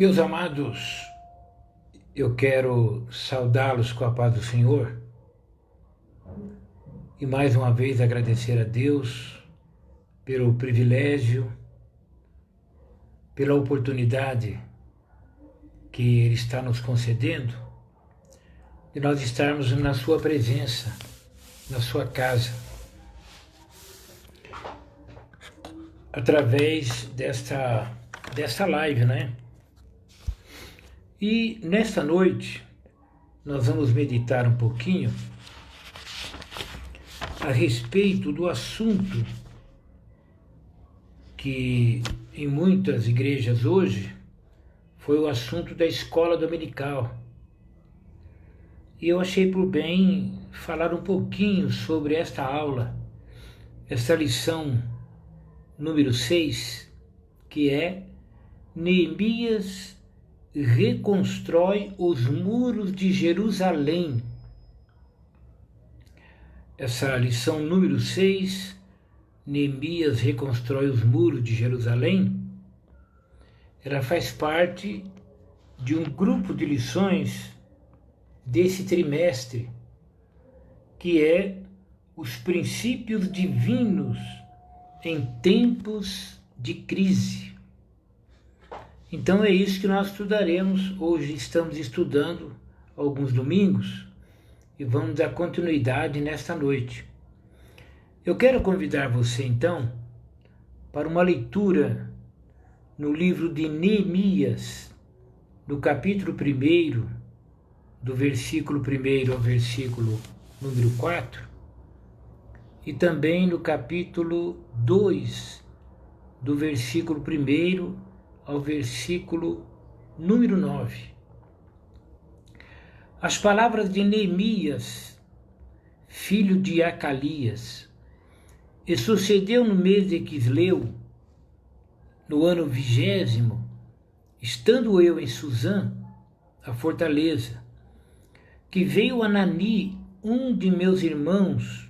Meus amados, eu quero saudá-los com a paz do Senhor e mais uma vez agradecer a Deus pelo privilégio, pela oportunidade que Ele está nos concedendo de nós estarmos na Sua presença, na Sua casa, através desta live, né? E nesta noite nós vamos meditar um pouquinho a respeito do assunto que em muitas igrejas hoje foi o assunto da escola dominical. E eu achei por bem falar um pouquinho sobre esta aula, esta lição número 6, que é Neemias reconstrói os muros de Jerusalém. Essa lição número 6, Neemias reconstrói os muros de Jerusalém, ela faz parte de um grupo de lições desse trimestre, que é os princípios divinos em tempos de crise. Então é isso que nós estudaremos. Hoje estamos estudando alguns domingos e vamos dar continuidade nesta noite. Eu quero convidar você então para uma leitura no livro de Neemias, no capítulo 1, do versículo 1 ao versículo número 4, e também no capítulo 2, do versículo 1 ao versículo número 9. As palavras de Neemias, filho de Acalias. E sucedeu no mês de Quisleu, no ano 20º, estando eu em Suzã, a fortaleza, que veio Anani, um de meus irmãos,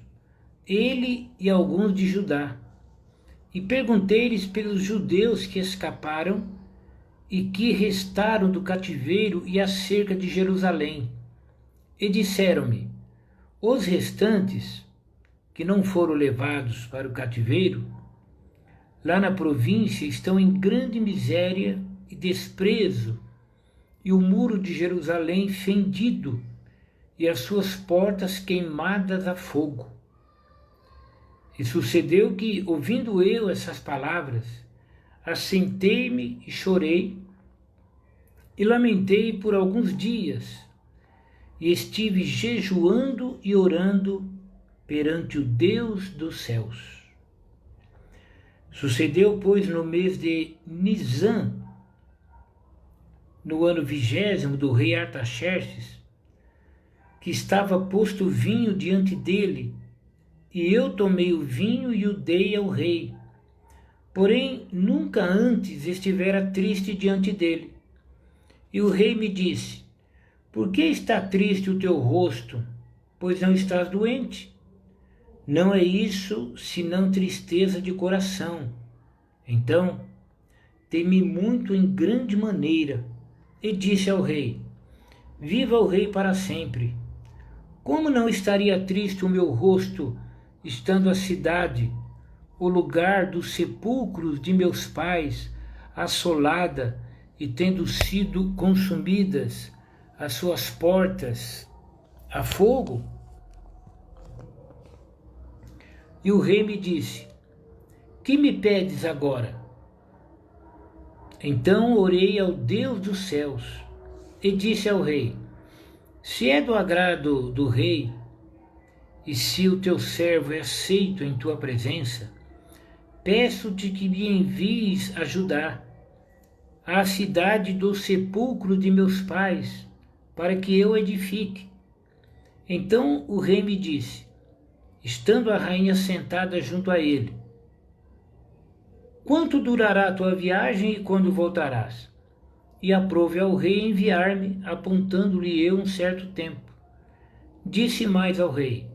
ele e alguns de Judá, e perguntei-lhes pelos judeus que escaparam e que restaram do cativeiro e acerca de Jerusalém. E disseram-me: os restantes, que não foram levados para o cativeiro, lá na província estão em grande miséria e desprezo, e o muro de Jerusalém fendido, e as suas portas queimadas a fogo. E sucedeu que, ouvindo eu essas palavras, assentei-me e chorei, e lamentei por alguns dias, e estive jejuando e orando perante o Deus dos céus. Sucedeu, pois, no mês de Nisã, no ano 20º do rei Artaxerxes, que estava posto vinho diante dele, e eu tomei o vinho e o dei ao rei. Porém, nunca antes estivera triste diante dele. E o rei me disse: por que está triste o teu rosto, pois não estás doente? Não é isso, senão tristeza de coração. Então, temi muito em grande maneira, e disse ao rei: viva o rei para sempre. Como não estaria triste o meu rosto, estando a cidade, o lugar dos sepulcros de meus pais, assolada e tendo sido consumidas as suas portas a fogo? E o rei me disse: que me pedes agora? Então orei ao Deus dos céus e disse ao rei: se é do agrado do rei, e se o teu servo é aceito em tua presença, peço-te que me envies a Judá, à cidade do sepulcro de meus pais, para que eu edifique. Então o rei me disse, estando a rainha sentada junto a ele: quanto durará a tua viagem e quando voltarás? E aprove ao rei enviar-me, apontando-lhe eu um certo tempo. Disse mais ao rei: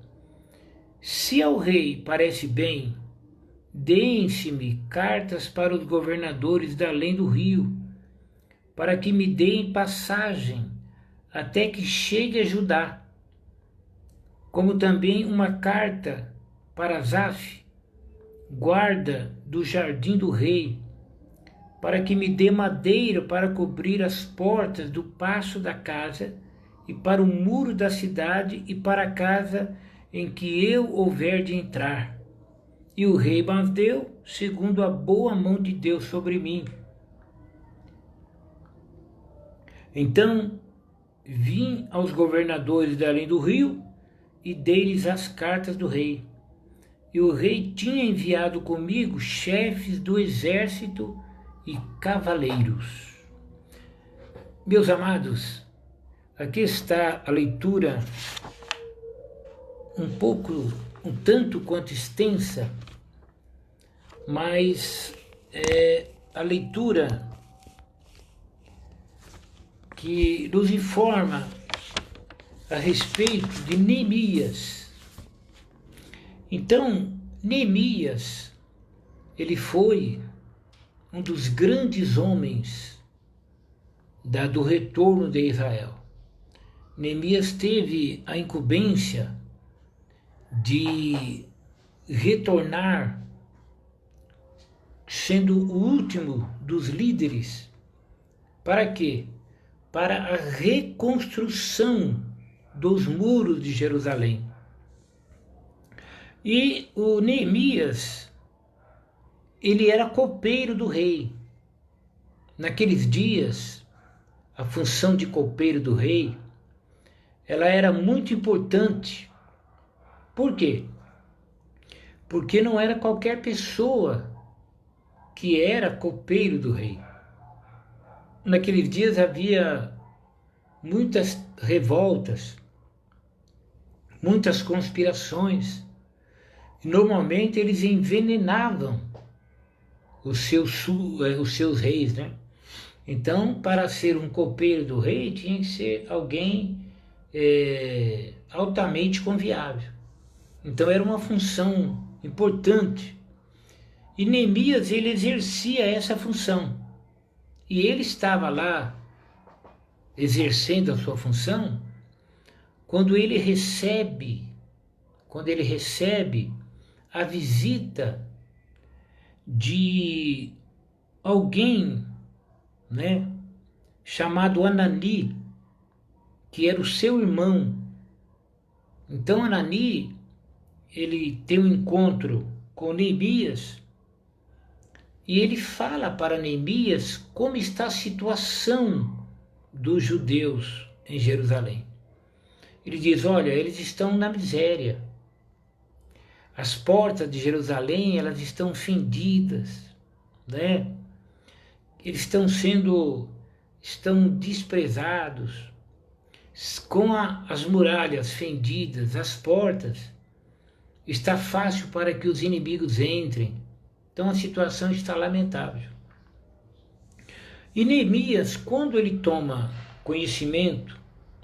se ao rei parece bem, deem-se-me cartas para os governadores da além do rio, para que me deem passagem até que chegue a Judá, como também uma carta para Asaf, guarda do jardim do rei, para que me dê madeira para cobrir as portas do paço da casa e para o muro da cidade e para a casa em que eu houver de entrar. E o rei mas deu, segundo a boa mão de Deus sobre mim. Então vim aos governadores da além do rio e dei-lhes as cartas do rei. E o rei tinha enviado comigo chefes do exército e cavaleiros. Meus amados, aqui está a leitura um tanto quanto extensa, mas é a leitura que nos informa a respeito de Neemias. Então, Neemias, ele foi um dos grandes homens do retorno de Israel. Neemias teve a incumbência de retornar, sendo o último dos líderes. Para quê? Para a reconstrução dos muros de Jerusalém. E o Neemias, ele era copeiro do rei. Naqueles dias, a função de copeiro do rei, ela era muito importante. Por quê? Porque não era qualquer pessoa que era copeiro do rei. Naqueles dias havia muitas revoltas, muitas conspirações. Normalmente eles envenenavam os seus reis, né? Então, para ser um copeiro do rei, tinha que ser alguém altamente confiável. Então era uma função importante. E Neemias, ele exercia essa função. E ele estava lá exercendo a sua função quando ele recebe a visita de alguém, né, chamado Anani, que era o seu irmão. Então Anani, ele tem um encontro com Neemias e ele fala para Neemias como está a situação dos judeus em Jerusalém. Ele diz, olha, eles estão na miséria. As portas de Jerusalém, elas estão fendidas, né? Eles estão desprezados, com as muralhas fendidas, as portas, está fácil para que os inimigos entrem. Então a situação está lamentável. E Neemias, quando ele toma conhecimento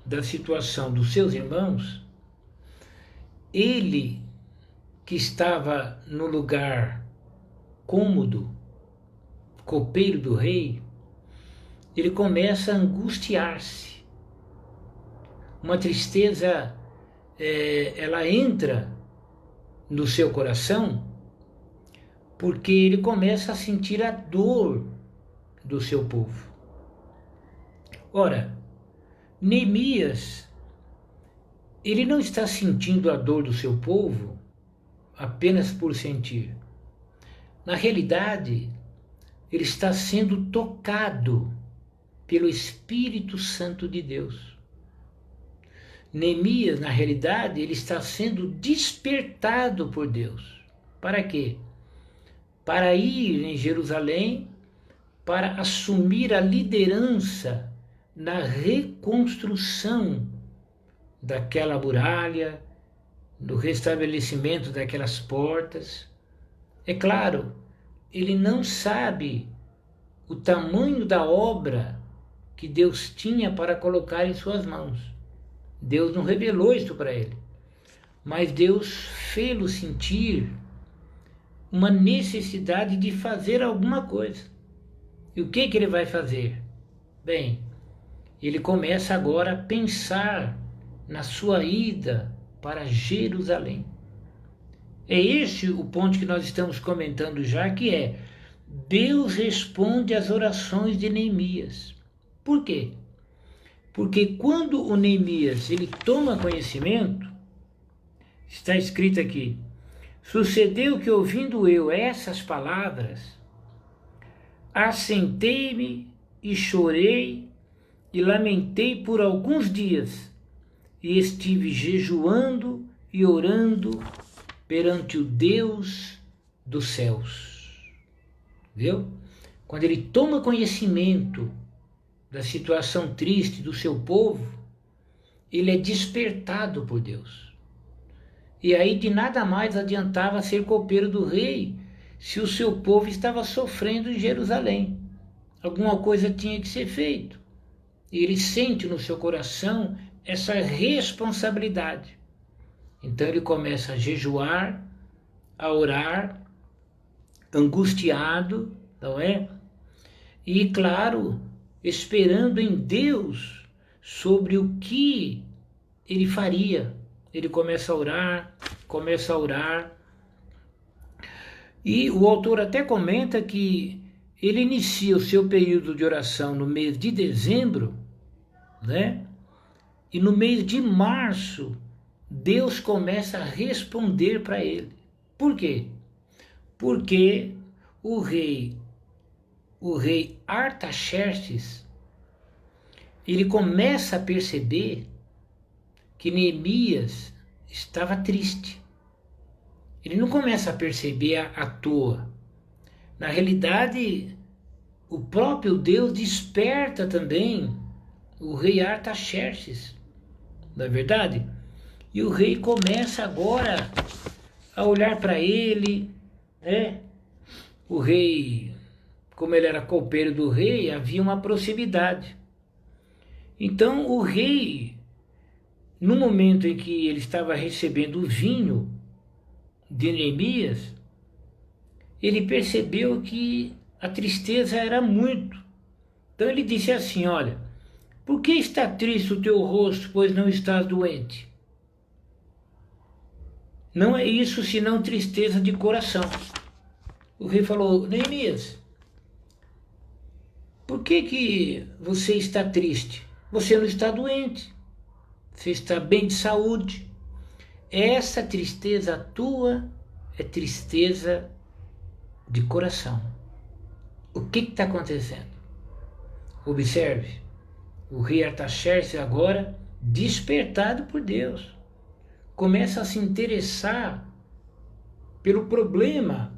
da situação dos seus irmãos, ele que estava no lugar cômodo, copeiro do rei, ele começa a angustiar-se. Uma tristeza, ela entra no seu coração, porque ele começa a sentir a dor do seu povo. Ora, Neemias, ele não está sentindo a dor do seu povo apenas por sentir. Na realidade, ele está sendo tocado pelo Espírito Santo de Deus. Neemias, na realidade, ele está sendo despertado por Deus. Para quê? Para ir em Jerusalém, para assumir a liderança na reconstrução daquela muralha, do restabelecimento daquelas portas. É claro, ele não sabe o tamanho da obra que Deus tinha para colocar em suas mãos. Deus não revelou isso para ele, mas Deus fê-lo sentir uma necessidade de fazer alguma coisa. E o que ele vai fazer? Bem, ele começa agora a pensar na sua ida para Jerusalém. É esse o ponto que nós estamos comentando já, que é Deus responde às orações de Neemias. Por quê? Porque quando o Neemias ele toma conhecimento, está escrito aqui, sucedeu que ouvindo eu essas palavras, assentei-me e chorei e lamentei por alguns dias, e estive jejuando e orando perante o Deus dos céus. Viu? Quando ele toma conhecimento da situação triste do seu povo, ele é despertado por Deus. E aí de nada mais adiantava ser copeiro do rei se o seu povo estava sofrendo em Jerusalém. Alguma coisa tinha que ser feito. E ele sente no seu coração essa responsabilidade. Então ele começa a jejuar, a orar, angustiado, não é? E claro, esperando em Deus sobre o que ele faria. Ele começa a orar, e o autor até comenta que ele inicia o seu período de oração no mês de dezembro, né? E no mês de março, Deus começa a responder para ele. Por quê? Porque o rei Artaxerxes, ele começa a perceber que Neemias estava triste. Ele não começa a perceber à toa. Na realidade, o próprio Deus desperta também o rei Artaxerxes, não é verdade? E o rei começa agora a olhar para ele, né? O rei, como ele era copeiro do rei, havia uma proximidade. Então o rei, no momento em que ele estava recebendo o vinho de Neemias, ele percebeu que a tristeza era muito. Então ele disse assim, olha, por que está triste o teu rosto, pois não estás doente? Não é isso senão tristeza de coração. O rei falou, Neemias, por que você está triste? Você não está doente, você está bem de saúde. Essa tristeza tua é tristeza de coração. O que está acontecendo? Observe, o rei Artaxerxes agora, despertado por Deus, começa a se interessar pelo problema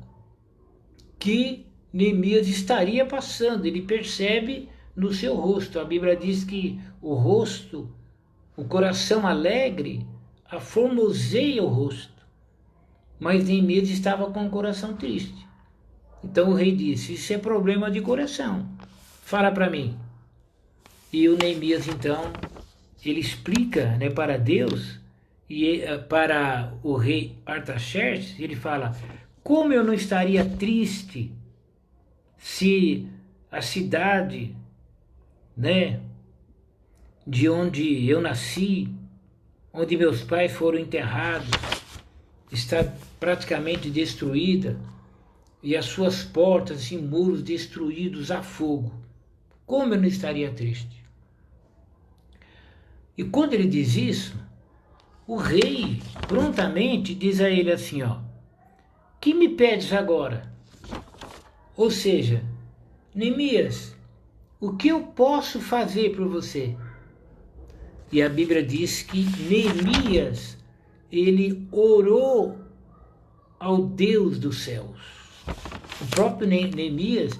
que Neemias estaria passando. Ele percebe no seu rosto. A Bíblia diz que o rosto, o coração alegre, aformoseia o rosto. Mas Neemias estava com o coração triste. Então o rei disse, isso é problema de coração. Fala para mim. E o Neemias então, ele explica, né, para Deus e para o rei Artaxerxes, ele fala, como eu não estaria triste se a cidade, né, de onde eu nasci, onde meus pais foram enterrados, está praticamente destruída e as suas portas e muros destruídos a fogo. Como eu não estaria triste? E quando ele diz isso, o rei prontamente diz a ele assim, ó, que me pedes agora? Ou seja, Neemias, o que eu posso fazer por você? E a Bíblia diz que Neemias, ele orou ao Deus dos céus. O próprio Neemias,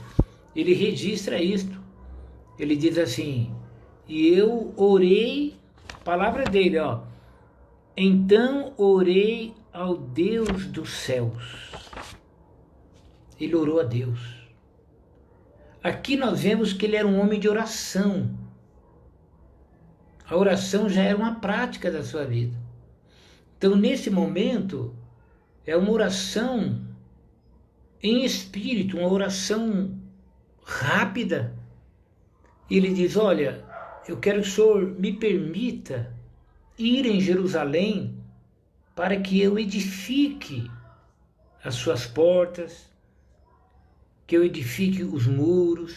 ele registra isto. Ele diz assim, e eu orei, palavra dele, ó, então orei ao Deus dos céus. Ele orou a Deus. Aqui nós vemos que ele era um homem de oração. A oração já era uma prática da sua vida. Então, nesse momento, é uma oração em espírito, uma oração rápida, Ele diz, olha, eu quero que o senhor me permita ir em Jerusalém para que eu edifique as suas portas, que eu edifique os muros.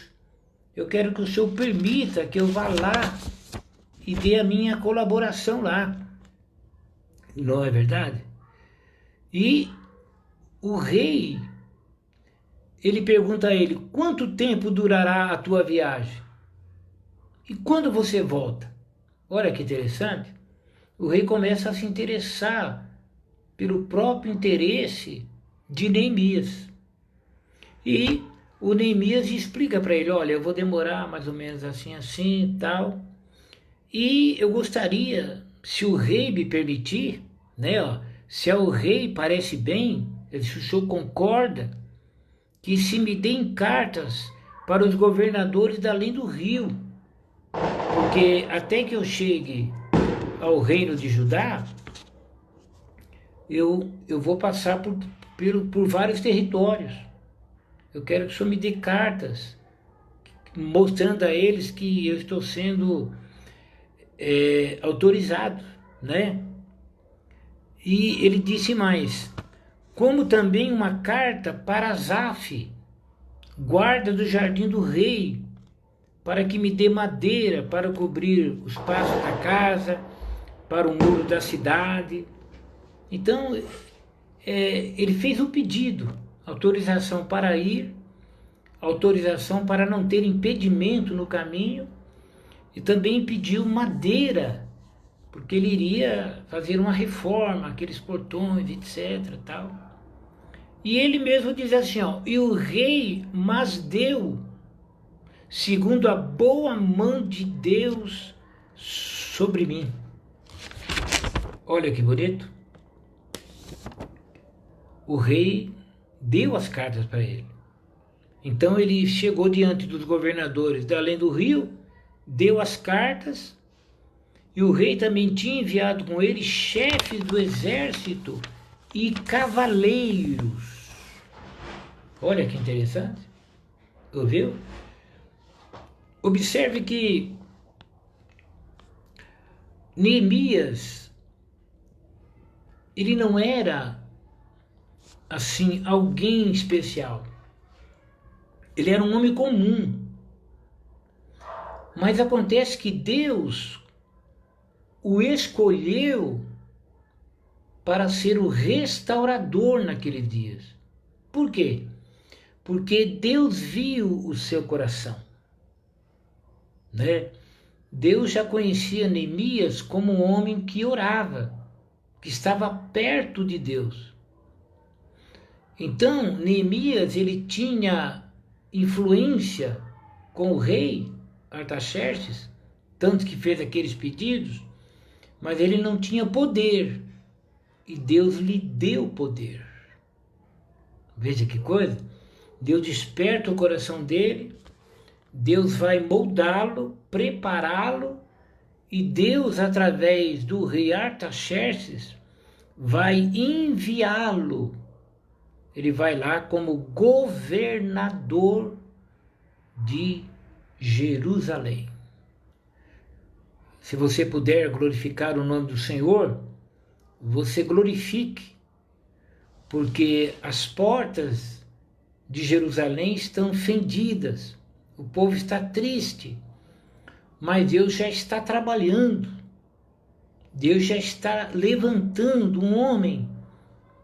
Eu quero que o senhor permita que eu vá lá e dê a minha colaboração lá. Não é verdade? E o rei, ele pergunta a ele, quanto tempo durará a tua viagem? E quando você volta? Olha que interessante. O rei começa a se interessar pelo próprio interesse de Neemias. E o Neemias explica para ele, olha, eu vou demorar mais ou menos assim, assim e tal. E eu gostaria, se o rei me permitir, né, ó, se ao rei parece bem, se o senhor concorda, que se me deem cartas para os governadores da além do rio, porque até que eu chegue ao reino de Judá, eu vou passar por vários territórios. Eu quero que o senhor me dê cartas, mostrando a eles que eu estou sendo autorizado, né? E ele disse mais, como também uma carta para Asaf, guarda do jardim do rei, para que me dê madeira para cobrir os passos da casa, para o muro da cidade. Então, ele fez um pedido, autorização para ir, autorização para não ter impedimento no caminho, e também pediu madeira, porque ele iria fazer uma reforma, aqueles portões, etc. Tal. E ele mesmo diz assim, ó, e o rei mas deu, segundo a boa mão de Deus sobre mim. Olha que bonito. O rei deu as cartas para ele. Então ele chegou diante dos governadores da além do rio, deu as cartas, e o rei também tinha enviado com ele chefes do exército e cavaleiros. Olha que interessante. Ouviu? Observe que Neemias, ele não era assim alguém especial. Ele era um homem comum. Mas acontece que Deus o escolheu para ser o restaurador naqueles dias. Por quê? Porque Deus viu o seu coração, né? Deus já conhecia Neemias como um homem que orava, que estava perto de Deus. Então, Neemias, ele tinha influência com o rei Artaxerxes, tanto que fez aqueles pedidos, mas ele não tinha poder, e Deus lhe deu poder. Veja que coisa, Deus desperta o coração dele, Deus vai moldá-lo, prepará-lo, e Deus, através do rei Artaxerxes, vai enviá-lo. Ele vai lá como governador de Jerusalém. Se você puder glorificar o nome do Senhor, você glorifique, porque as portas de Jerusalém estão fendidas, o povo está triste, mas Deus já está trabalhando, Deus já está levantando um homem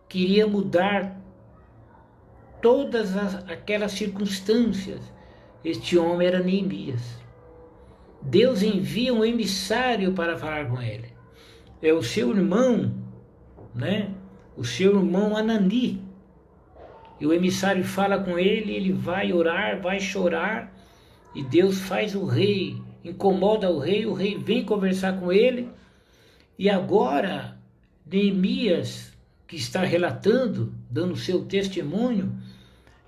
que iria mudar todas aquelas circunstâncias. Este homem era Neemias. Deus envia um emissário para falar com ele. É o seu irmão, né? O seu irmão Anani. E o emissário fala com ele, ele vai orar, vai chorar, e Deus faz o rei, incomoda o rei vem conversar com ele, e agora Neemias, que está relatando, dando seu testemunho,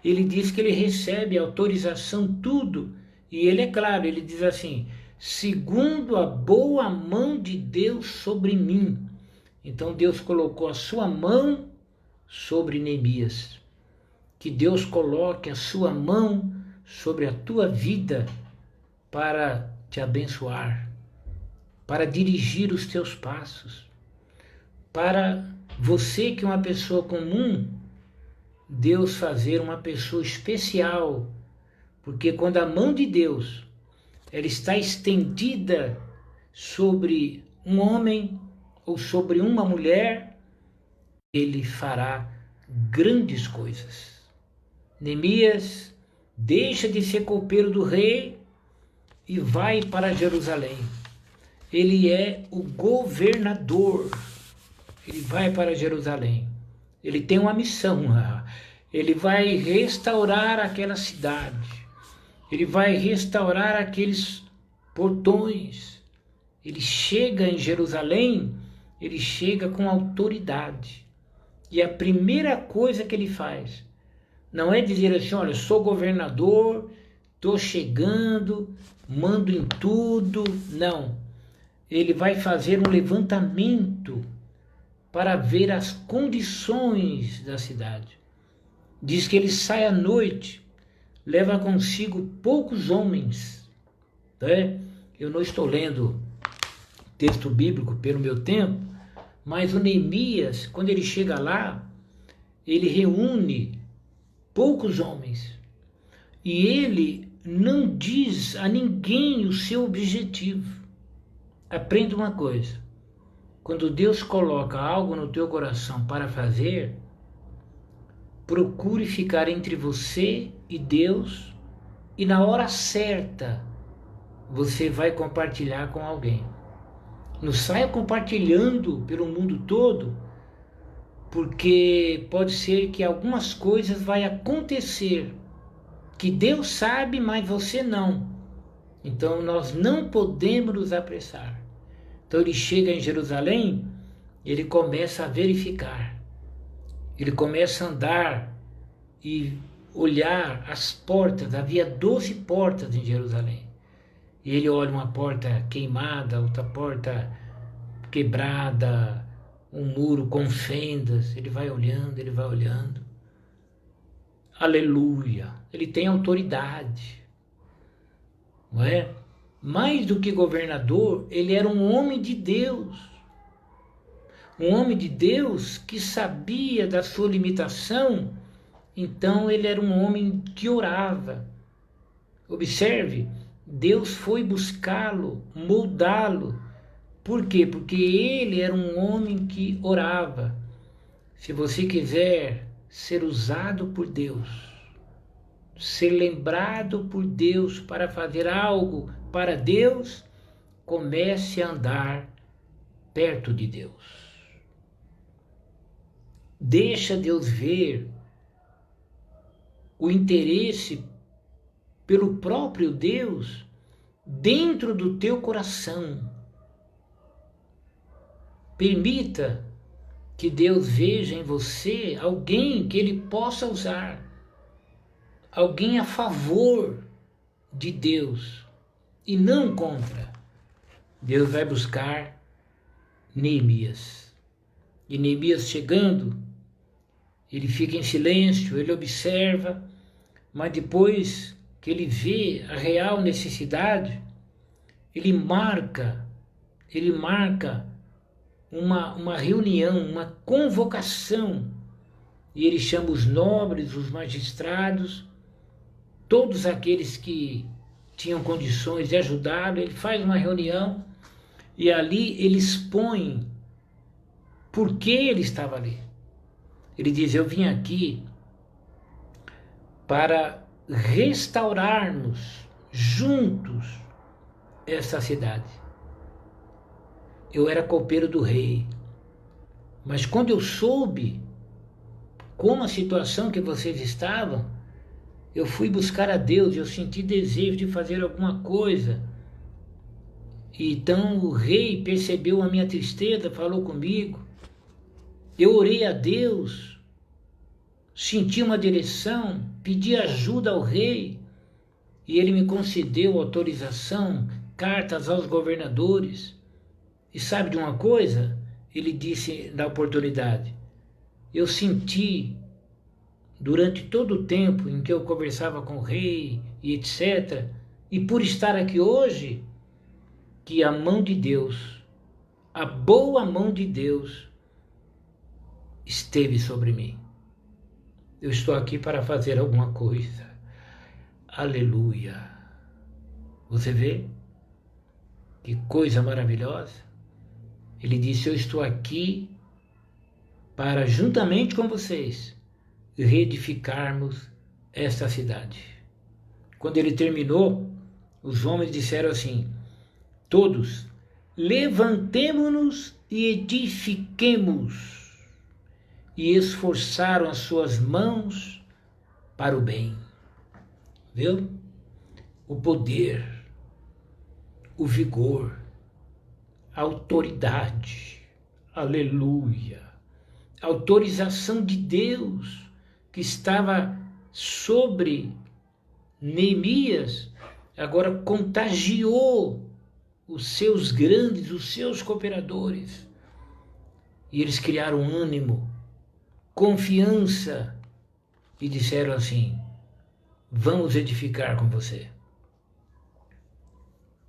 ele diz que ele recebe autorização, tudo, e ele é claro, ele diz assim, segundo a boa mão de Deus sobre mim. Então Deus colocou a sua mão sobre Neemias. Que Deus coloque a sua mão sobre a tua vida, para te abençoar, para dirigir os teus passos, para você que é uma pessoa comum, Deus fazer uma pessoa especial, porque quando a mão de Deus ela está estendida sobre um homem ou sobre uma mulher, ele fará grandes coisas. Neemias deixa de ser copeiro do rei e vai para Jerusalém. Ele é o governador. Ele vai para Jerusalém. Ele tem uma missão lá. Ele vai restaurar aquela cidade. Ele vai restaurar aqueles portões. Ele chega em Jerusalém, ele chega com autoridade. E a primeira coisa que ele faz não é dizer assim, olha, sou governador, estou chegando, mando em tudo. Não. Ele vai fazer um levantamento para ver as condições da cidade. Diz que ele sai à noite, leva consigo poucos homens. Né? Eu não estou lendo texto bíblico pelo meu tempo, mas o Neemias, quando ele chega lá, ele reúne poucos homens. E ele não diz a ninguém o seu objetivo. Aprenda uma coisa. Quando Deus coloca algo no teu coração para fazer, procure ficar entre você e Deus, e na hora certa você vai compartilhar com alguém. Não saia compartilhando pelo mundo todo, porque pode ser que algumas coisas vai acontecer que Deus sabe, mas você não. Então nós não podemos nos apressar. Então ele chega em Jerusalém, ele começa a verificar. Ele começa a andar e olhar as portas. Havia 12 portas em Jerusalém. E ele olha uma porta queimada, outra porta quebrada, um muro com fendas. Ele vai olhando, ele vai olhando. Aleluia! Ele tem autoridade. Não é? Mais do que governador, ele era um homem de Deus. Um homem de Deus que sabia da sua limitação, então ele era um homem que orava. Observe, Deus foi buscá-lo, moldá-lo. Por quê? Porque ele era um homem que orava. Se você quiser ser usado por Deus, ser lembrado por Deus para fazer algo para Deus, comece a andar perto de Deus. Deixa Deus ver o interesse pelo próprio Deus dentro do teu coração. Permita que Deus veja em você alguém que Ele possa usar, alguém a favor de Deus e não contra. Deus vai buscar Neemias. E Neemias chegando, ele fica em silêncio, ele observa, mas depois que ele vê a real necessidade, ele marca uma reunião, uma convocação, e ele chama os nobres, os magistrados, todos aqueles que tinham condições de ajudá-lo. Ele faz uma reunião e ali ele expõe por que ele estava ali. Ele diz: eu vim aqui para restaurarmos juntos essa cidade. Eu era copeiro do rei, mas quando eu soube como a situação que vocês estavam, eu fui buscar a Deus, eu senti desejo de fazer alguma coisa. Então o rei percebeu a minha tristeza, falou comigo. Eu orei a Deus, senti uma direção, pedi ajuda ao rei, e ele me concedeu autorização, cartas aos governadores. E sabe de uma coisa? Ele disse na oportunidade: eu senti, durante todo o tempo em que eu conversava com o rei e etc., E por estar aqui hoje, que a mão de Deus, a boa mão de Deus, esteve sobre mim. Eu estou aqui para fazer alguma coisa. Aleluia. Você vê? Que coisa maravilhosa. Ele disse, eu estou aqui para, juntamente com vocês, reedificarmos esta cidade. Quando ele terminou, os homens disseram assim, todos, levantemo-nos e edifiquemos. E esforçaram as suas mãos para o bem. Viu? O poder, o vigor, a autoridade, aleluia, a autorização de Deus que estava sobre Neemias, agora contagiou os seus grandes, os seus cooperadores. E eles criaram ânimo, confiança e disseram assim, vamos edificar com você.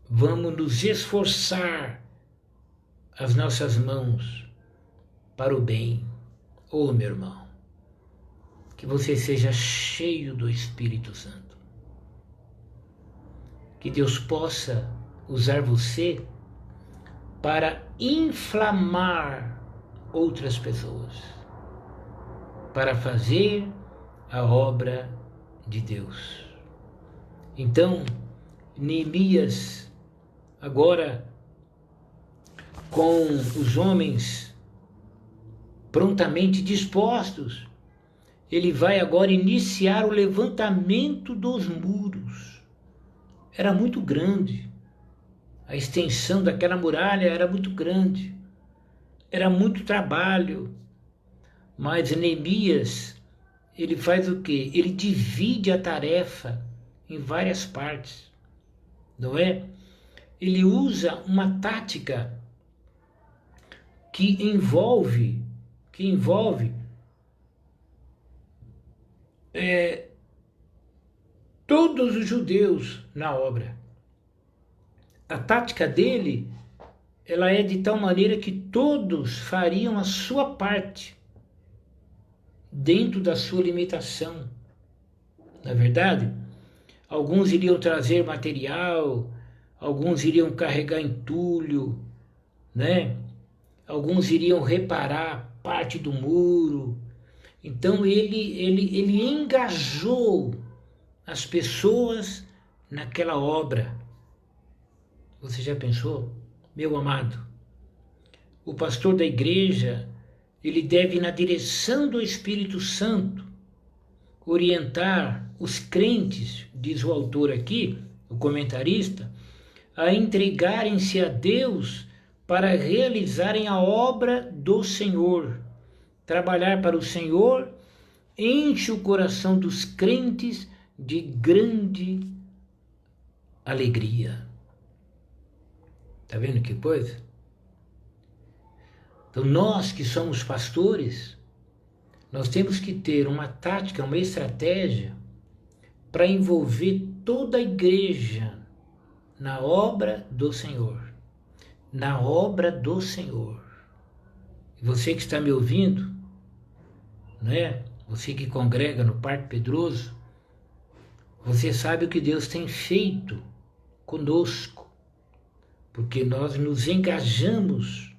Vamos nos esforçar as nossas mãos para o bem. Oh, meu irmão, que você seja cheio do Espírito Santo. Que Deus possa usar você para inflamar outras pessoas, para fazer a obra de Deus. Então, Neemias, agora com os homens prontamente dispostos, ele vai agora iniciar o levantamento dos muros. Era muito grande, a extensão daquela muralha era muito grande, era muito trabalho, mas Neemias, ele faz o quê? Ele divide a tarefa em várias partes, não é? Ele usa uma tática que envolve todos os judeus na obra. A tática dele, ela é de tal maneira que todos fariam a sua parte dentro da sua limitação. Não é verdade? Alguns iriam trazer material, alguns iriam carregar entulho, né? Alguns iriam reparar parte do muro. Então ele engajou as pessoas naquela obra. Você já pensou? Meu amado, o pastor da igreja, ele deve, na direção do Espírito Santo, orientar os crentes, diz o autor aqui, o comentarista, a entregarem-se a Deus para realizarem a obra do Senhor. Trabalhar para o Senhor enche o coração dos crentes de grande alegria. Tá vendo que coisa? Então nós que somos pastores, nós temos que ter uma tática, uma estratégia para envolver toda a igreja na obra do Senhor. Na obra do Senhor. E você que está me ouvindo, né? Você que congrega no Parque Pedroso, você sabe o que Deus tem feito conosco, porque nós nos engajamos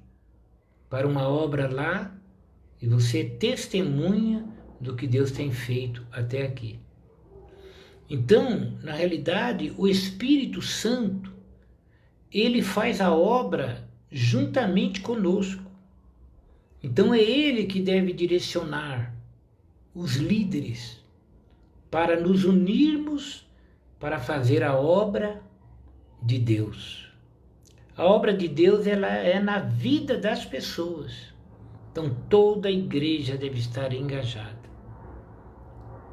para uma obra lá e você testemunha do que Deus tem feito até aqui. Então, na realidade, o Espírito Santo, ele faz a obra juntamente conosco. Então é ele que deve direcionar os líderes para nos unirmos para fazer a obra de Deus. A obra de Deus, ela é na vida das pessoas. Então toda a igreja deve estar engajada.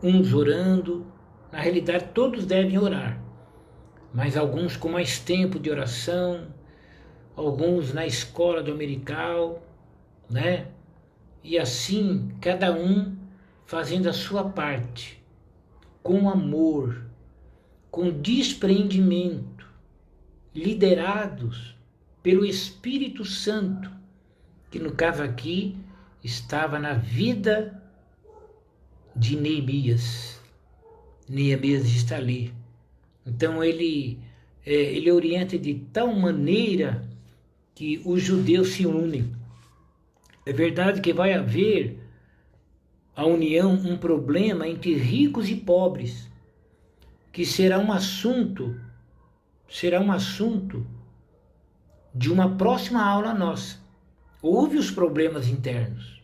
Uns orando, na realidade todos devem orar, mas alguns com mais tempo de oração, alguns na escola dominical, né? E assim, cada um fazendo a sua parte, com amor, com despreendimento, liderados pelo Espírito Santo, que no caso aqui estava na vida de Neemias. Neemias está ali. Então ele orienta de tal maneira que os judeus se unem. É verdade que vai haver a união, um problema entre ricos e pobres, que será um assunto de uma próxima aula nossa. Houve os problemas internos,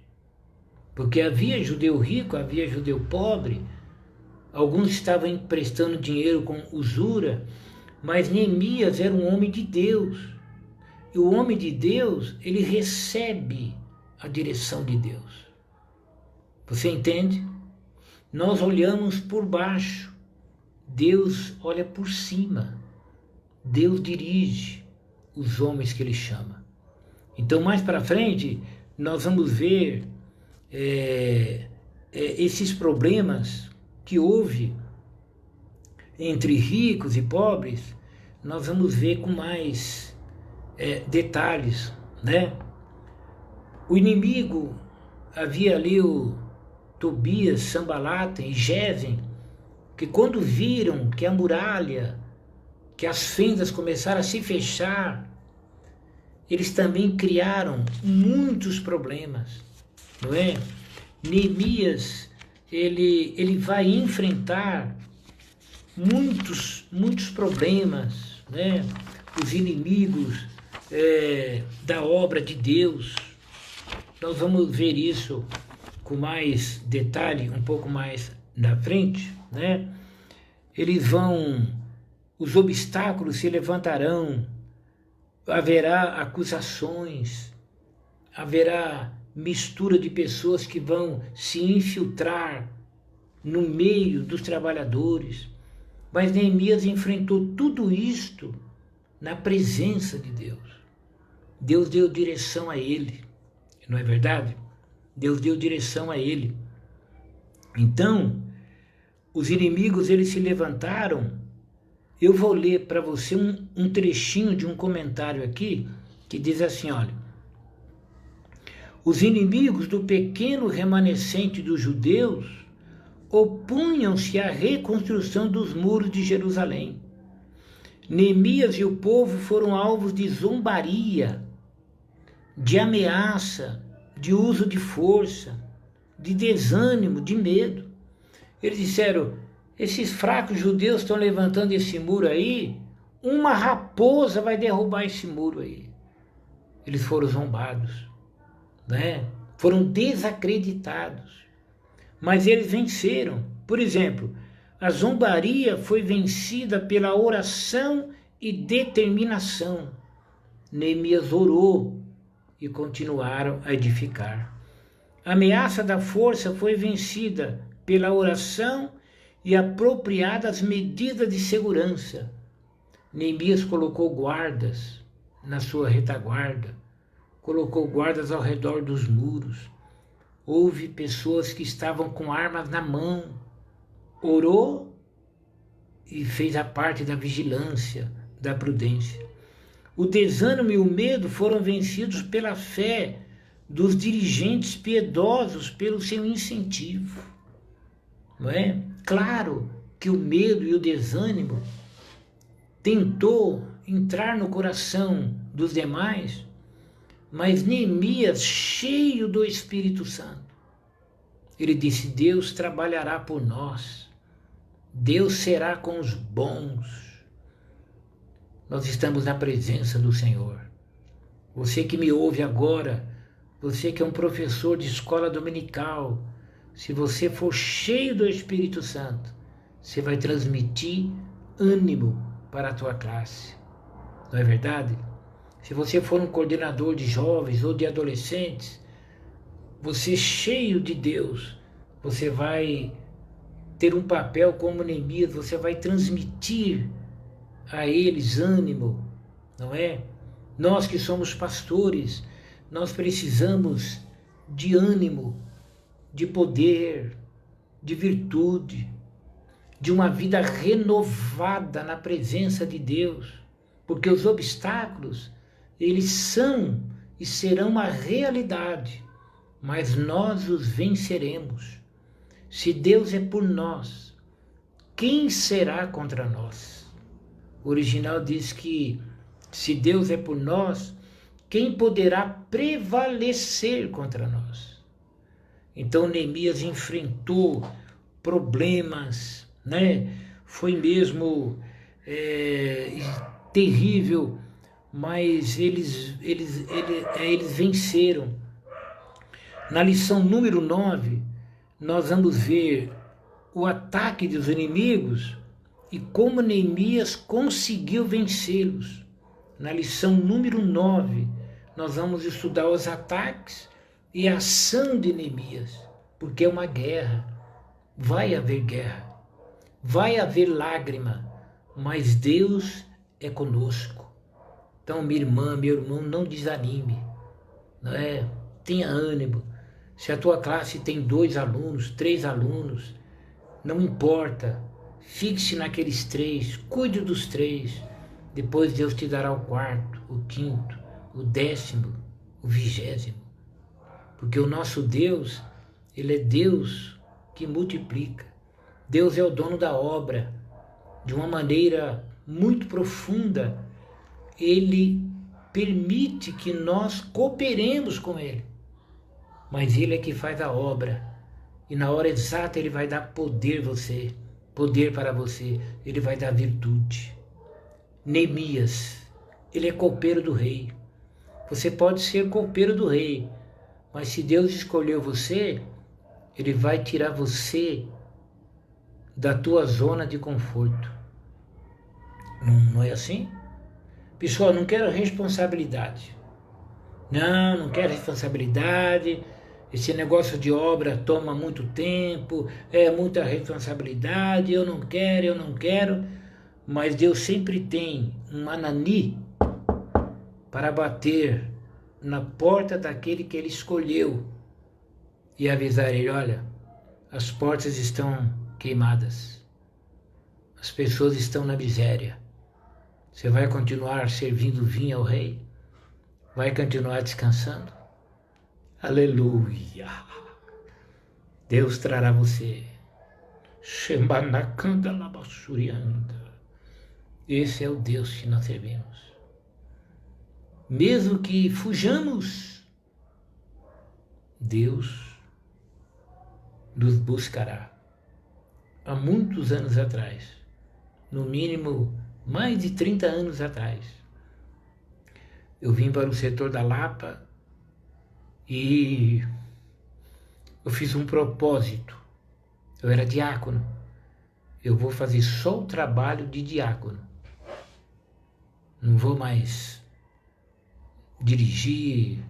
porque havia judeu rico, havia judeu pobre, alguns estavam emprestando dinheiro com usura, mas Neemias era um homem de Deus. E o homem de Deus, ele recebe a direção de Deus. Você entende? Nós olhamos por baixo, Deus olha por cima. Deus dirige os homens que ele chama. Então, mais para frente, nós vamos ver esses problemas que houve entre ricos e pobres, nós vamos ver com mais detalhes, né? O inimigo, havia ali o Tobias, Sanbalate e Gesem, que quando viram que a muralha, que as fendas começaram a se fechar, eles também criaram muitos problemas, não é? Neemias, ele vai enfrentar muitos problemas, né? Os inimigos da obra de Deus. Nós vamos ver isso com mais detalhe um pouco mais na frente, né? Os obstáculos se levantarão, haverá acusações, haverá mistura de pessoas que vão se infiltrar no meio dos trabalhadores. Mas Neemias enfrentou tudo isto na presença de Deus. Deus deu direção a ele, não é verdade? Deus deu direção a ele. Então, os inimigos, eles se levantaram. Eu vou ler para você um trechinho de um comentário aqui, que diz assim, olha: os inimigos do pequeno remanescente dos judeus opunham-se à reconstrução dos muros de Jerusalém. Neemias e o povo foram alvos de zombaria, de ameaça, de uso de força, de desânimo, de medo. Eles disseram: esses fracos judeus estão levantando esse muro aí, uma raposa vai derrubar esse muro aí. Eles foram zombados, né? Foram desacreditados. Mas eles venceram. Por exemplo, a zombaria foi vencida pela oração e determinação. Neemias orou e continuaram a edificar. A ameaça da força foi vencida pela oração e apropriadas medidas de segurança. Neemias colocou guardas na sua retaguarda, colocou guardas ao redor dos muros. Houve pessoas que estavam com armas na mão, orou e fez a parte da vigilância, da prudência. O desânimo e o medo foram vencidos pela fé dos dirigentes piedosos, pelo seu incentivo. Não é? Claro que o medo e o desânimo tentou entrar no coração dos demais, mas Neemias, cheio do Espírito Santo, ele disse: Deus trabalhará por nós, Deus será com os bons. Nós estamos na presença do Senhor. Você que me ouve agora, você que é um professor de escola dominical, se você for cheio do Espírito Santo, você vai transmitir ânimo para a tua classe. Não é verdade? Se você for um coordenador de jovens ou de adolescentes, você cheio de Deus, você vai ter um papel como Neemias, você vai transmitir a eles ânimo, não é? Nós que somos pastores, nós precisamos de ânimo, de poder, de virtude. de uma vida renovada na presença de Deus, porque os obstáculos, eles são e serão uma realidade, mas nós os venceremos. Se Deus é por nós, quem será contra nós? O original diz que se Deus é por nós, quem poderá prevalecer contra nós? Então Neemias enfrentou problemas, né? Foi mesmo terrível, mas eles venceram. Na lição número 9, nós vamos ver o ataque dos inimigos e como Neemias conseguiu vencê-los. Na lição número 9, nós vamos estudar os ataques e a ação de Neemias, porque é uma guerra. Vai haver guerra, vai haver lágrima, mas Deus é conosco. Então, minha irmã, meu irmão, não desanime, não é? Tenha ânimo. Se a tua classe tem 2 alunos, 3 alunos, não importa, fixe naqueles 3, cuide dos 3, depois Deus te dará o 4º, o 5º, o 10º, o 20º, porque o nosso Deus, Ele é Deus que multiplica. Deus é o dono da obra. De uma maneira muito profunda, Ele permite que nós cooperemos com Ele. Mas Ele é que faz a obra. E na hora exata Ele vai dar poder para você. Ele vai dar virtude. Neemias, ele é copeiro do rei. Você pode ser copeiro do rei, mas se Deus escolheu você, Ele vai tirar você da tua zona de conforto. Não é assim? Pessoal, não quero responsabilidade. Não quero responsabilidade. Esse negócio de obra toma muito tempo, é muita responsabilidade, eu não quero. Mas Deus sempre tem um Anani para bater na porta daquele que Ele escolheu e avisar ele: olha, as portas estão queimadas, as pessoas estão na miséria. Você vai continuar servindo vinho ao rei? Vai continuar descansando? Aleluia! Deus trará você. Esse é o Deus que nós servimos. Mesmo que fujamos, Deus nos buscará. Há muitos anos atrás, no mínimo mais de 30 anos atrás, eu vim para o setor da Lapa e eu fiz um propósito. Eu era diácono. Eu vou fazer só o trabalho de diácono. Não vou mais dirigir,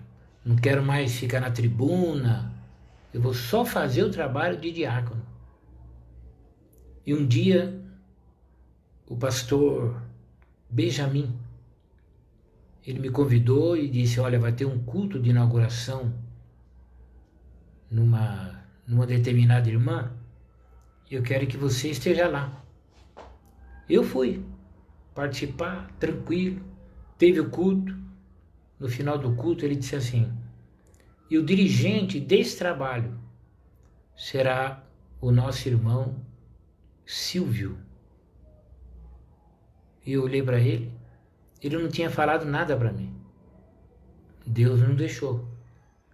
não quero mais ficar na tribuna. Eu vou só fazer o trabalho de diácono. E um dia, o pastor Benjamin, ele me convidou e disse: olha, vai ter um culto de inauguração numa determinada irmã, e eu quero que você esteja lá. Eu fui participar, tranquilo, teve o culto. No final do culto ele disse assim: e o dirigente desse trabalho será o nosso irmão Silvio. E eu olhei para ele, ele não tinha falado nada para mim. Deus não deixou,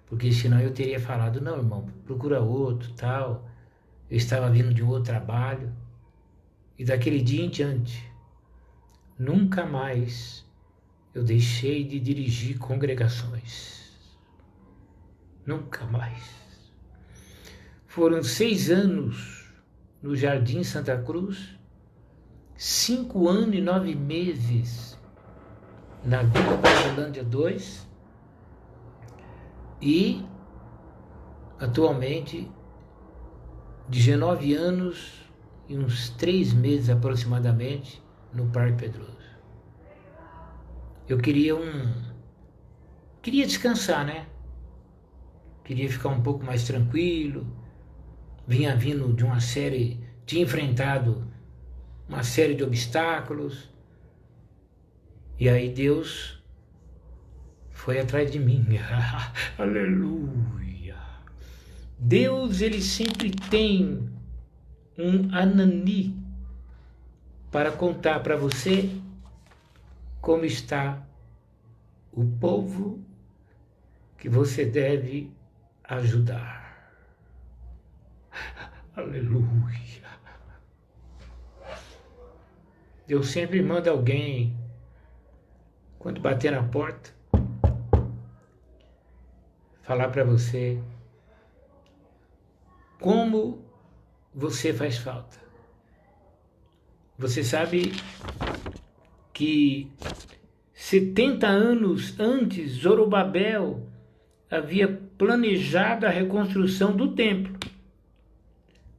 porque senão eu teria falado: não, irmão, procura outro, tal. Eu estava vindo de um outro trabalho. E daquele dia em diante, nunca mais eu deixei de dirigir congregações. Nunca mais. Foram 6 anos no Jardim Santa Cruz, 5 anos e 9 meses na Vila Brasilândia 2 e atualmente 19 anos e uns 3 meses aproximadamente no Parque Pedroso. Eu queria descansar, né? Queria ficar um pouco mais tranquilo. Vinha vindo de uma série tinha enfrentado uma série de obstáculos, e aí Deus foi atrás de mim. Aleluia! Deus, ele sempre tem um Anani para contar para você como está o povo que você deve ajudar. Aleluia! Deus sempre manda alguém, quando bater na porta, falar para você como você faz falta. Você sabe que 70 anos antes, Zorobabel havia planejado a reconstrução do templo.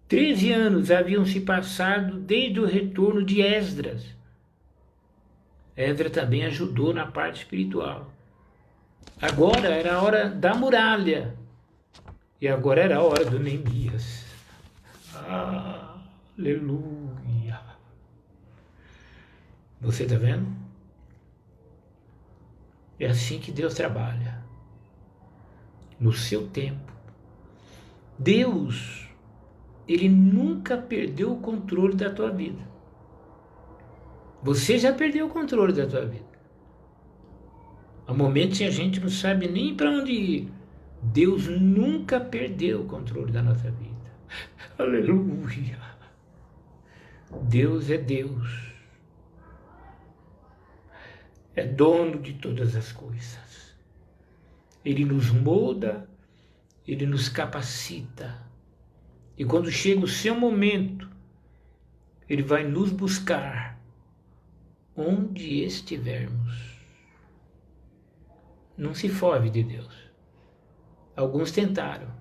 13 anos haviam se passado desde o retorno de Esdras. Esdras também ajudou na parte espiritual. Agora era a hora da muralha. E agora era a hora do Neemias. Aleluia. Você está vendo? É assim que Deus trabalha. No seu tempo. Deus, ele nunca perdeu o controle da tua vida. Você já perdeu o controle da tua vida. Há momentos que a gente não sabe nem para onde ir. Deus nunca perdeu o controle da nossa vida. Aleluia. Deus é Deus. É dono de todas as coisas. Ele nos molda, ele nos capacita. E quando chega o seu momento, ele vai nos buscar onde estivermos. Não se foge de Deus. Alguns tentaram.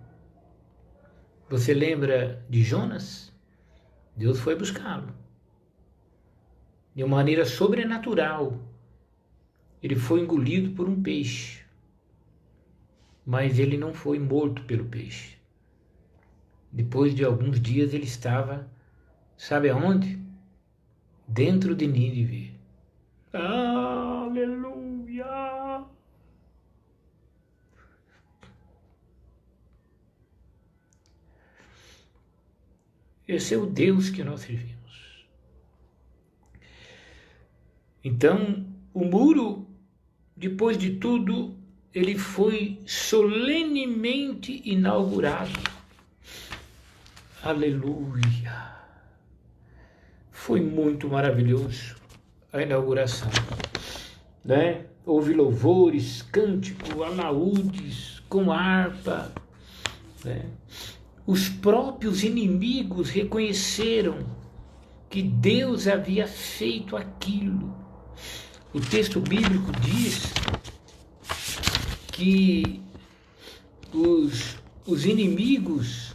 Você lembra de Jonas? Deus foi buscá-lo. De uma maneira sobrenatural. Ele foi engolido por um peixe. Mas ele não foi morto pelo peixe. Depois de alguns dias ele estava, sabe aonde? Dentro de Nínive. Aleluia! Esse é o Deus que nós servimos. Então, o muro, depois de tudo, ele foi solenemente inaugurado. Aleluia! Foi muito maravilhoso a inauguração, né? Houve louvores, cântico, alaúdes, com harpa, né? Os próprios inimigos reconheceram que Deus havia feito aquilo. O texto bíblico diz que os inimigos,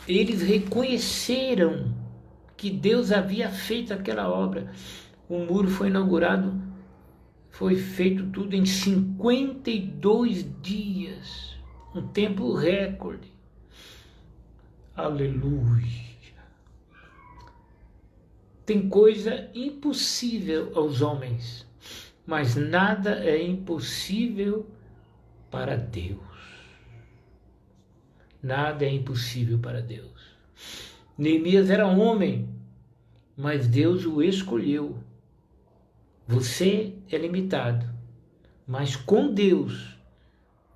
eles reconheceram que Deus havia feito aquela obra. O muro foi inaugurado, foi feito tudo em 52 dias, um tempo recorde. Aleluia! Tem coisa impossível aos homens, mas nada é impossível para Deus. Nada é impossível para Deus. Neemias era homem, mas Deus o escolheu. Você é limitado, mas com Deus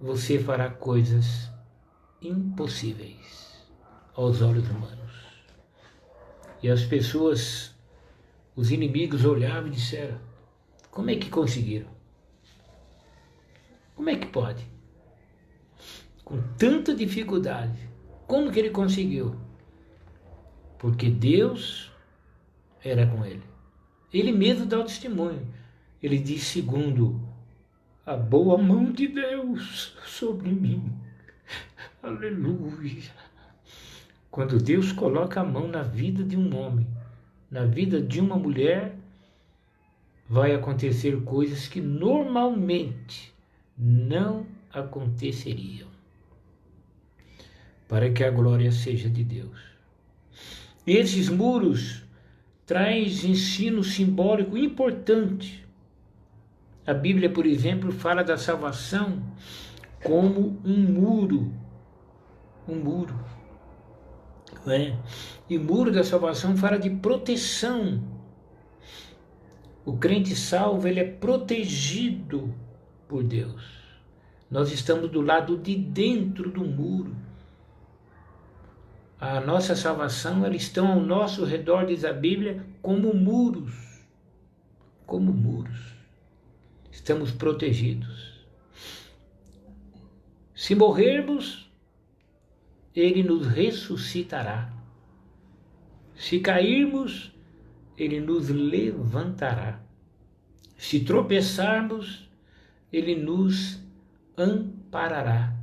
você fará coisas impossíveis aos olhos humanos. E as pessoas, os inimigos olhavam e disseram: como é que conseguiram? Como é que pode? Com tanta dificuldade, como que ele conseguiu? Porque Deus era com ele. Ele mesmo dá o testemunho. Ele diz: segundo a boa mão de Deus sobre mim. Aleluia! Quando Deus coloca a mão na vida de um homem, na vida de uma mulher, vai acontecer coisas que normalmente não aconteceriam. Para que a glória seja de Deus. Esses muros traz ensino simbólico importante. A Bíblia, por exemplo, fala da salvação como um muro, não é? E muro da salvação fala de proteção. O crente salvo, ele é protegido por Deus. Nós estamos do lado de dentro do muro. A nossa salvação, elas estão ao nosso redor, diz a Bíblia, como muros. Como muros. Estamos protegidos. Se morrermos, Ele nos ressuscitará. Se cairmos, Ele nos levantará. Se tropeçarmos, Ele nos amparará.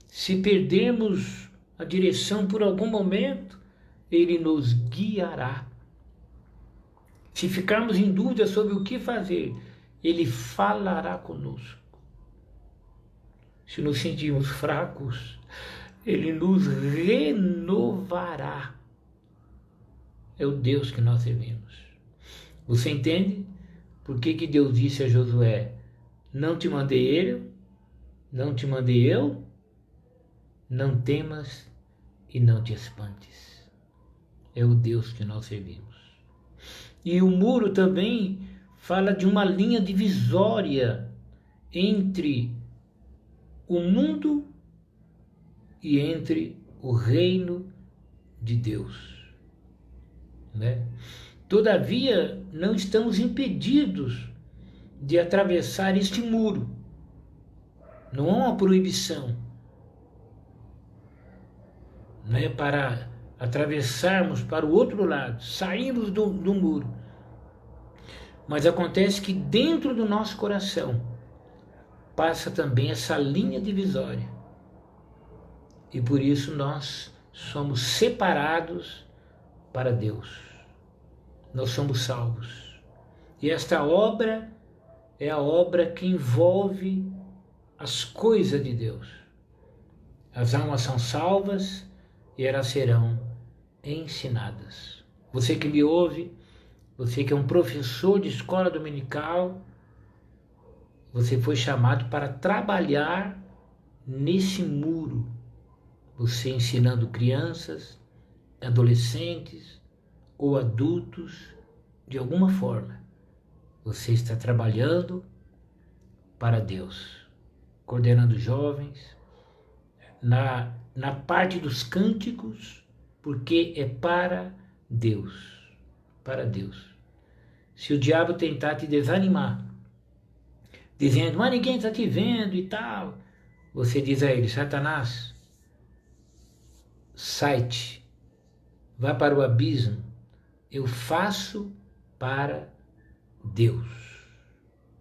Se perdermos a direção por algum momento, Ele nos guiará. Se ficarmos em dúvida sobre o que fazer, Ele falará conosco. Se nos sentirmos fracos, Ele nos renovará. É o Deus que nós servimos. Você entende por que Deus disse a Josué: não te mandei ele, não te mandei eu? Não temas e não te espantes. É o Deus que nós servimos. E o muro também fala de uma linha divisória entre o mundo e entre o reino de Deus, né? Todavia, não estamos impedidos de atravessar este muro. Não há uma proibição, né, para atravessarmos para o outro lado, sairmos do muro. Mas acontece que dentro do nosso coração passa também essa linha divisória. E por isso nós somos separados para Deus. Nós somos salvos. E esta obra é a obra que envolve as coisas de Deus. As almas são salvas e elas serão ensinadas. Você que me ouve, você que é um professor de escola dominical, você foi chamado para trabalhar nesse muro. Você ensinando crianças, adolescentes ou adultos, de alguma forma, você está trabalhando para Deus, coordenando jovens, na parte dos cânticos, porque é para Deus, para Deus. Se o diabo tentar te desanimar, dizendo, mas ninguém está te vendo e tal, você diz a ele, Satanás, sai-te, vá para o abismo, eu faço para Deus.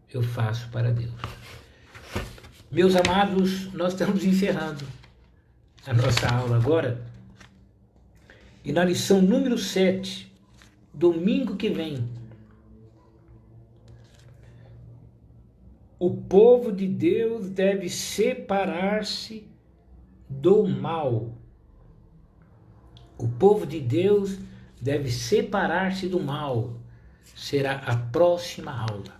Eu faço para Deus. Meus amados, nós estamos encerrando a nossa aula agora. E na lição número 7, domingo que vem, o povo de Deus deve separar-se do mal. O povo de Deus deve separar-se do mal. Será a próxima aula.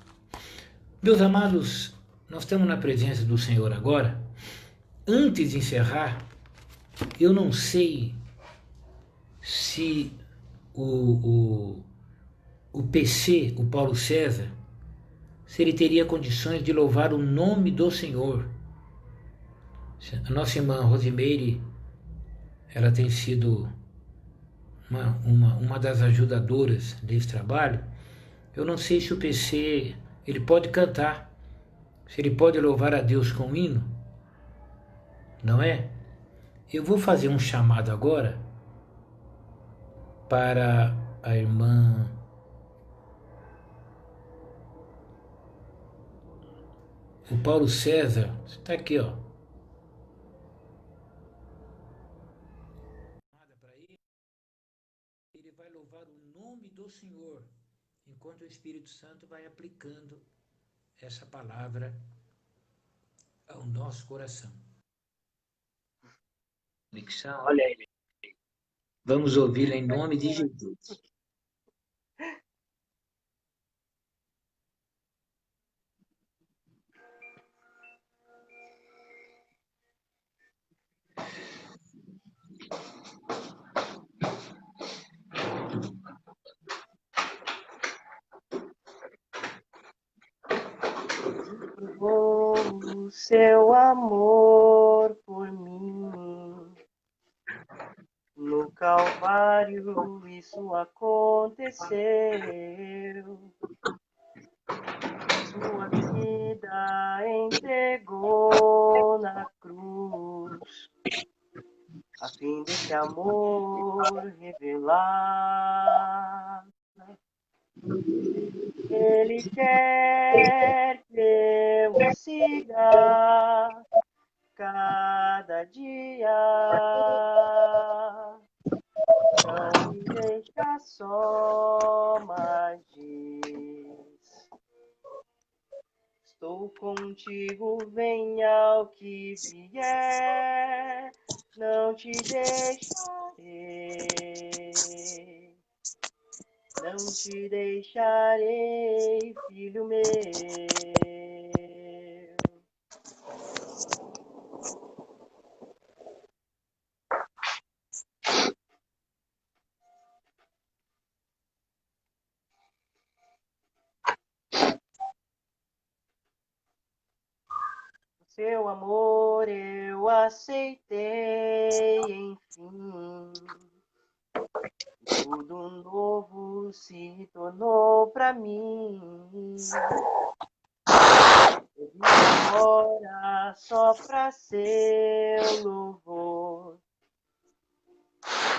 Meus amados, nós estamos na presença do Senhor agora. Antes de encerrar, eu não sei se o PC, o Paulo César, se ele teria condições de louvar o nome do Senhor. A nossa irmã Rosimeire, ela tem sido uma das ajudadoras desse trabalho. Eu não sei se o PC, ele pode cantar, se ele pode louvar a Deus com um hino, não é? Eu vou fazer um chamado agora para a irmã o Paulo César, está aqui, ó. Ele vai louvar o nome do Senhor, enquanto o Espírito Santo vai aplicando essa palavra ao nosso coração. Olha ele. Vamos ouvi-la em nome de Jesus. Provou o seu amor por mim. No Calvário isso aconteceu. Sua vida entregou na cruz, a fim desse amor revelar. Ele quer que eu o siga cada dia. Não me deixa só, mas diz: estou contigo, venha o que vier, não te deixarei. Não te deixarei, filho meu. Seu amor eu aceitei, enfim. Tudo novo se tornou pra mim. Eu vim agora só pra seu louvor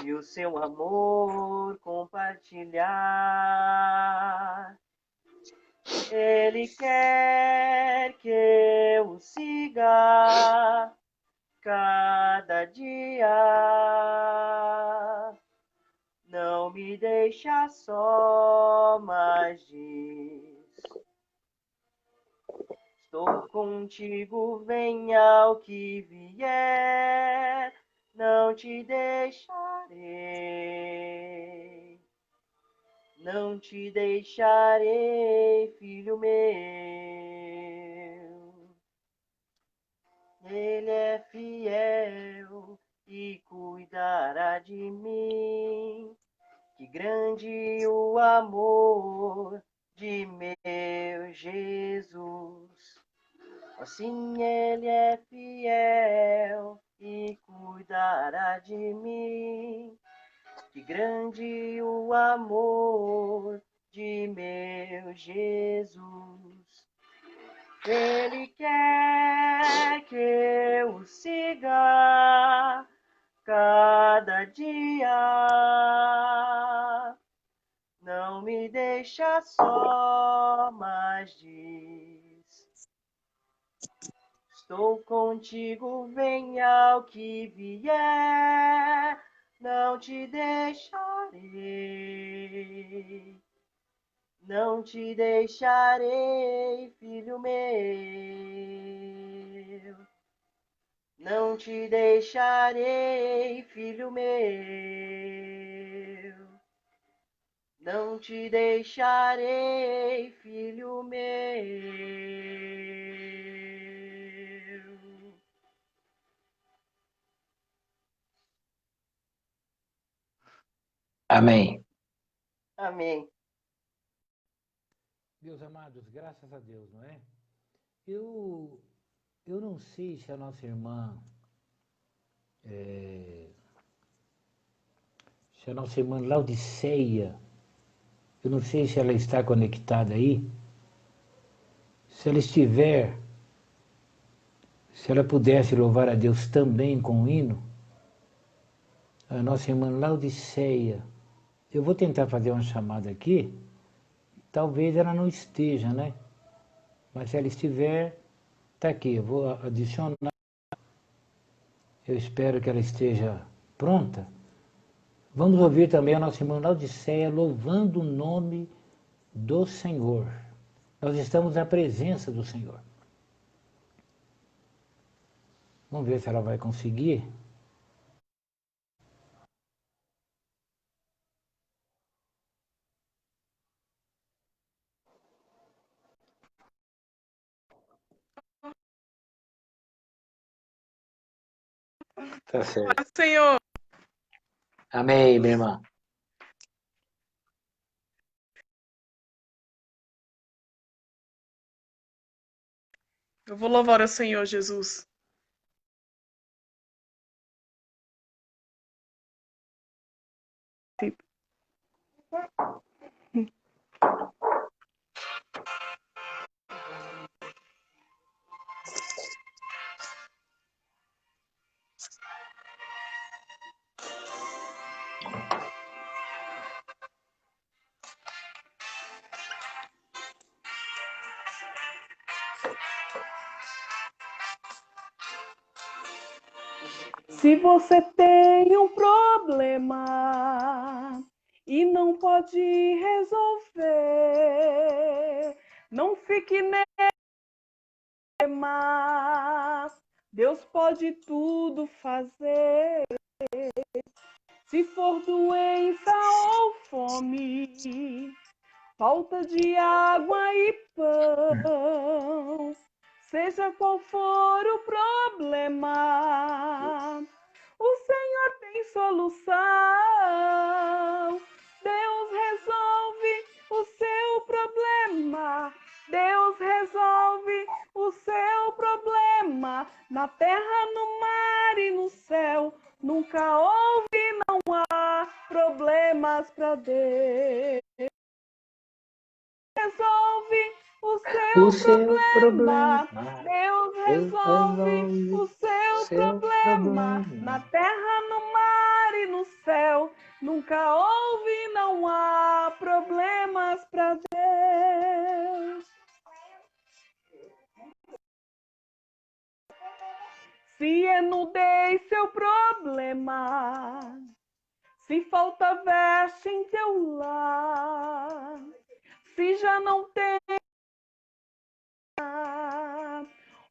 e o seu amor compartilhar. Ele quer que eu o siga cada dia. Não me deixa só, mas diz: estou contigo, venha o que vier, não te deixarei. Não te deixarei, filho meu. Ele é fiel e cuidará de mim. Que grande o amor de meu Jesus. Assim ele é fiel e cuidará de mim. Que grande o amor de meu Jesus. Ele quer que eu o siga cada dia. Não me deixa só, mas diz: estou contigo, venha o que vier, não te deixarei. Não te deixarei, filho meu. Não te deixarei, filho meu. Não te deixarei, filho meu. Amém. Amém. Meus amados, graças a Deus, não é? Eu, eu não sei se a nossa irmã, se a nossa irmã Laudiceia, eu não sei se ela está conectada aí. Se ela estiver, se ela pudesse louvar a Deus também com o hino, a nossa irmã Laudiceia, eu vou tentar fazer uma chamada aqui, talvez ela não esteja, né? Mas se ela estiver, está aqui, eu vou adicionar, eu espero que ela esteja pronta. Vamos ouvir também a nossa irmã Laodiceia louvando o nome do Senhor. Nós estamos na presença do Senhor. Vamos ver se ela vai conseguir. Tá certo. Senhor. Amém, minha irmã. Eu vou louvar o Senhor Jesus. Se você tem um problema e não pode resolver, não fique nema. Deus pode tudo fazer. Se for doença ou fome, falta de água e pão, seja qual for o problema, o Senhor tem solução. Deus resolve o seu problema. Deus resolve o seu problema. Na terra, no mar e no céu, nunca houve e não há problemas para Deus. Resolve o seu problema. Deus resolve o seu problema. Na terra, no mar e no céu, nunca houve e não há problemas para Deus. Se é nudez seu problema, se falta veste em teu lar, se já não tem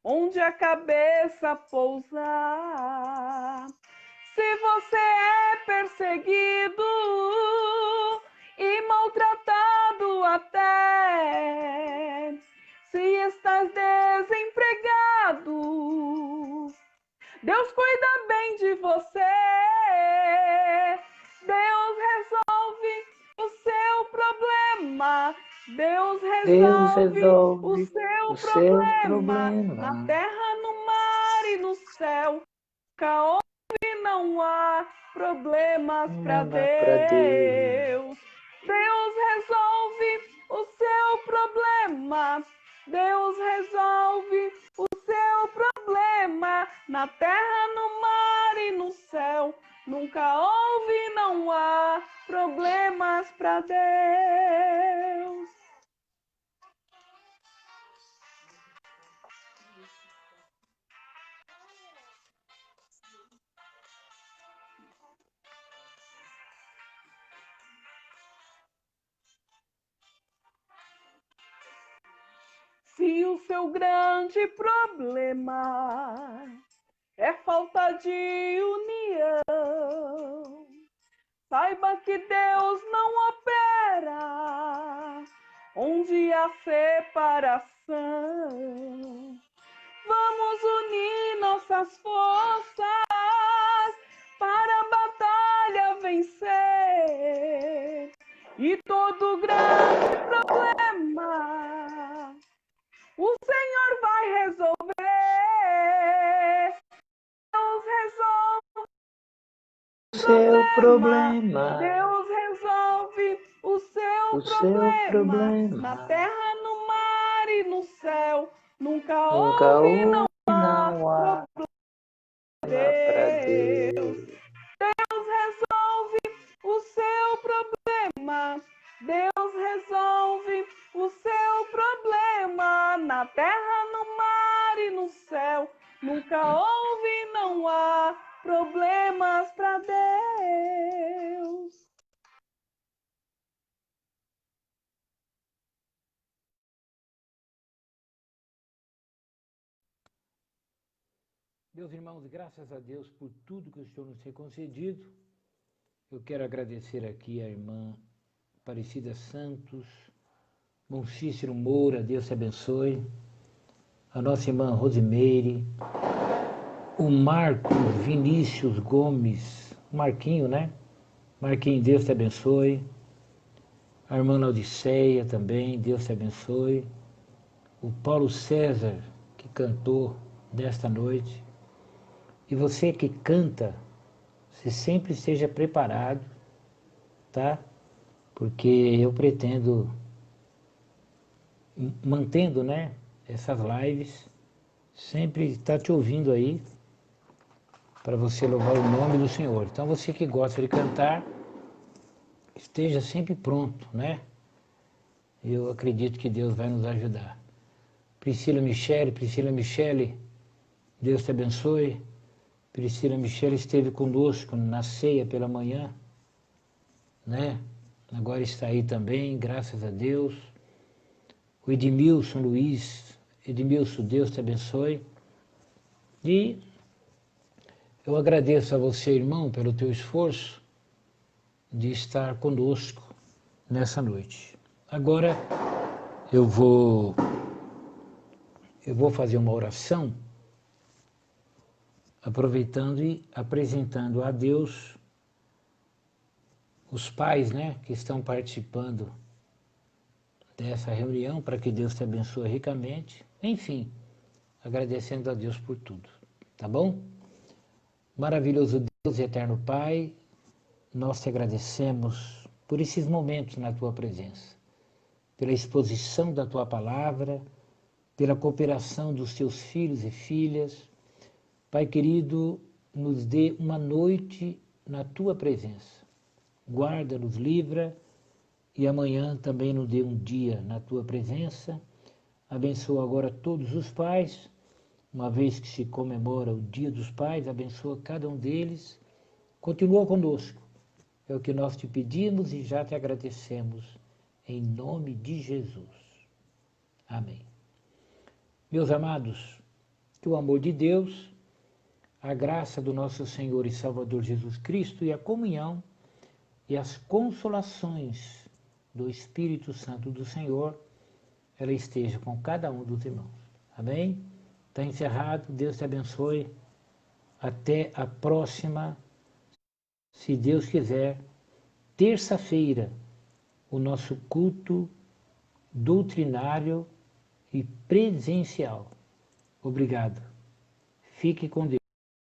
onde a cabeça pousar, se você é perseguido e maltratado até, se estás desempregado, Deus cuida bem de você. Deus resolve o seu problema. Deus resolve o seu problema. Na terra, no mar e no céu, nunca houve e não há problemas para Deus. Deus resolve o seu problema. Deus resolve o seu problema. Na terra, no mar e no céu, nunca houve e não há problemas para Deus. Se o seu grande problema é falta de união, saiba que Deus não opera onde há separação. Vamos unir nossas forças para a batalha vencer. E todo grande problema o Senhor vai resolver. Deus resolve o seu problema. Deus resolve o seu problema. Na terra, no mar e no céu, nunca houve e não há problema para Deus. Deus resolve o seu problema. Deus resolve o seu problema. Na terra, no mar e no céu, nunca houve e não há problemas para Deus. Meus irmãos, graças a Deus por tudo que o Senhor nos tem concedido. Eu quero agradecer aqui a irmã Aparecida Santos, Bom Cícero Moura, Deus te abençoe. A nossa irmã Rosimeire, o Marco Vinícius Gomes, Marquinho, né? Marquinho, Deus te abençoe. A irmã Laodiceia também, Deus te abençoe. O Paulo César, que cantou nesta noite. E você que canta, você sempre esteja preparado, tá? Porque eu pretendo, mantendo, né, essas lives, sempre estar te ouvindo aí, para você louvar o nome do Senhor. Então você que gosta de cantar, esteja sempre pronto, né? Eu acredito que Deus vai nos ajudar. Priscila Michele, Deus te abençoe. Priscila Michele esteve conosco na ceia pela manhã, né? Agora está aí também, graças a Deus. O Edmilson Luiz, Edmilson, Deus te abençoe. E eu agradeço a você, irmão, pelo teu esforço de estar conosco nessa noite. Agora eu vou fazer uma oração, aproveitando e apresentando a Deus os pais, né, que estão participando dessa reunião, para que Deus te abençoe ricamente. Enfim, agradecendo a Deus por tudo, tá bom? Maravilhoso Deus e eterno Pai, nós te agradecemos por esses momentos na tua presença, pela exposição da tua palavra, pela cooperação dos teus filhos e filhas. Pai querido, nos dê uma noite na tua presença. Guarda, nos livra, e amanhã também nos dê um dia na tua presença. Abençoa agora todos os pais, uma vez que se comemora o Dia dos Pais, abençoa cada um deles. Continua conosco. É o que nós te pedimos e já te agradecemos, em nome de Jesus. Amém. Meus amados, que o amor de Deus, a graça do nosso Senhor e Salvador Jesus Cristo e a comunhão e as consolações do Espírito Santo do Senhor, ela esteja com cada um dos irmãos. Amém? Está encerrado. Deus te abençoe. Até a próxima, se Deus quiser, terça-feira, o nosso culto doutrinário e presencial. Obrigado. Fique com Deus.